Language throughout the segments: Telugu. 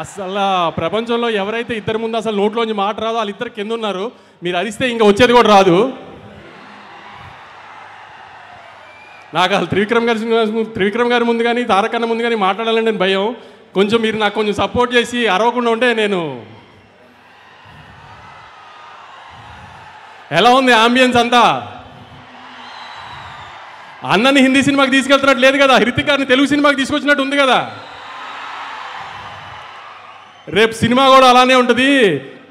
అసలు ప్రపంచంలో ఎవరైతే ఇద్దరి ముందు అసలు నోట్లోంచి మాట రాదో వాళ్ళిద్దరు కింద ఉన్నారు. మీరు అరిస్తే ఇంకా వచ్చేది కూడా రాదు. నాకు అసలు త్రివిక్రమ్ గారి ముందు కానీ తారక్ అన్న ముందు కానీ మాట్లాడాలని భయం. కొంచెం మీరు నాకు కొంచెం సపోర్ట్ చేసి అరవకుండా ఉంటే నేను. ఎలా ఉంది ఆంబియన్స్ అంతా? అన్నని హిందీ సినిమాకి తీసుకెళ్తున్నట్టు లేదు కదా, హృతిక్ గారిని తెలుగు సినిమాకి తీసుకొచ్చినట్టు ఉంది కదా. రేపు సినిమా కూడా అలానే ఉంటుంది.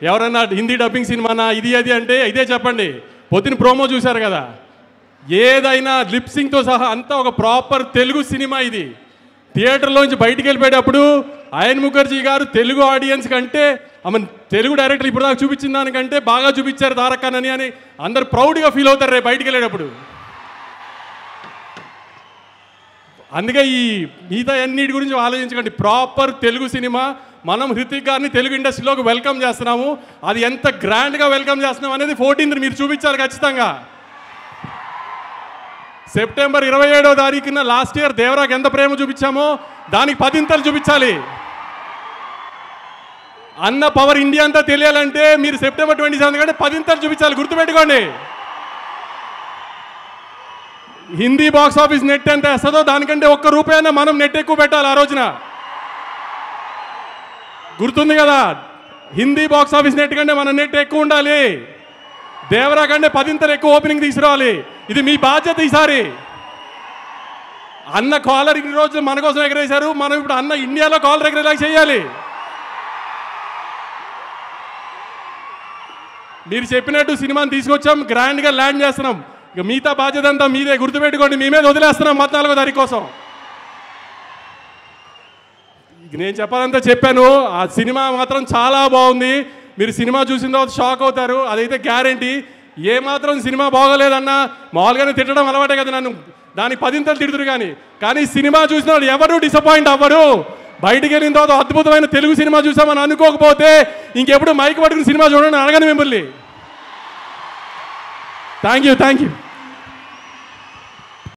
ఎవరన్నా హిందీ డబ్బింగ్ సినిమానా ఇది అది అంటే ఇదే చెప్పండి. పొద్దున ప్రోమో చూశారు కదా, ఏదైనా లిప్సింగ్తో సహా అంతా ఒక ప్రాపర్ తెలుగు సినిమా. ఇది థియేటర్లోంచి బయటికి వెళ్ళిపోయేటప్పుడు అయన్ ముఖర్జీ గారు తెలుగు ఆడియన్స్ కంటే ఆమె తెలుగు డైరెక్టర్ ఇప్పుడు దాకా చూపించిన దానికంటే బాగా చూపించారు తారక్ అన్నని అని అందరు ప్రౌడ్గా ఫీల్ అవుతారు రేపు బయటికి వెళ్ళేటప్పుడు. అందుకే ఈ మిగతా అన్నిటి గురించి ఆలోచించకండి. Proper Telugu cinema. మనం హృతిక్ గారిని తెలుగు ఇండస్ట్రీలోకి వెల్కమ్ చేస్తున్నాము. అది ఎంత గ్రాండ్గా వెల్కమ్ చేస్తున్నాం అనేది 14th మీరు చూపించాలి ఖచ్చితంగా. సెప్టెంబర్ 27వ తారీఖున లాస్ట్ ఇయర్ దేవరాకి ఎంత ప్రేమ చూపించామో దానికి 10 చూపించాలి. అన్న పవర్ ఇండియా అంతా తెలియాలంటే మీరు సెప్టెంబర్ 27 కంటే 10 చూపించాలి. గుర్తుపెట్టుకోండి. హిందీ బాక్స్ ఆఫీస్ నెట్ ఎంత వేస్తుందో దానికంటే ₹1 మనం నెట్ ఎక్కువ పెట్టాలి ఆ రోజున. గుర్తుంది కదా, హిందీ బాక్స్ ఆఫీస్ నెట్ కంటే మన నెట్ ఎక్కువ ఉండాలి. దేవరా కంటే 10 ఎక్కువ ఓపెనింగ్ తీసుకురావాలి. ఇది మీ బాధ్యత. ఈసారి అన్న కాలర్ ఇన్ని రోజులు మన కోసం ఎగరేశారు, మనం ఇప్పుడు అన్న ఇండియాలో కాలర్ ఎగరేలా చేయాలి. మీరు చెప్పినట్టు సినిమాని తీసుకొచ్చాం, గ్రాండ్గా ల్యాండ్ చేస్తున్నాం. ఇక మిగతా బాధ్యత అంతా మీదే. గుర్తుపెట్టుకోండి, మీ మీద వదిలేస్తున్నాం 14వ తారీఖు కోసం. నేను చెప్పాలంతా చెప్పాను. ఆ సినిమా మాత్రం చాలా బాగుంది. మీరు సినిమా చూసిన తర్వాత షాక్ అవుతారు, అదైతే గ్యారంటీ. ఏమాత్రం సినిమా బాగోలేదన్నా మామూలుగానే తిట్టడం అలవాటే కదా నన్ను, దానికి 10 తిడుతురు. కానీ సినిమా చూసిన వాళ్ళు ఎవరు డిసప్పాయింట్ అవ్వరు. బయటికి వెళ్ళిన తర్వాత అద్భుతమైన తెలుగు సినిమా చూసామని అనుకోకపోతే ఇంకెప్పుడు మైక్ పట్టుకుని సినిమా చూడండి అడగను మిమ్మల్ని. Thank you.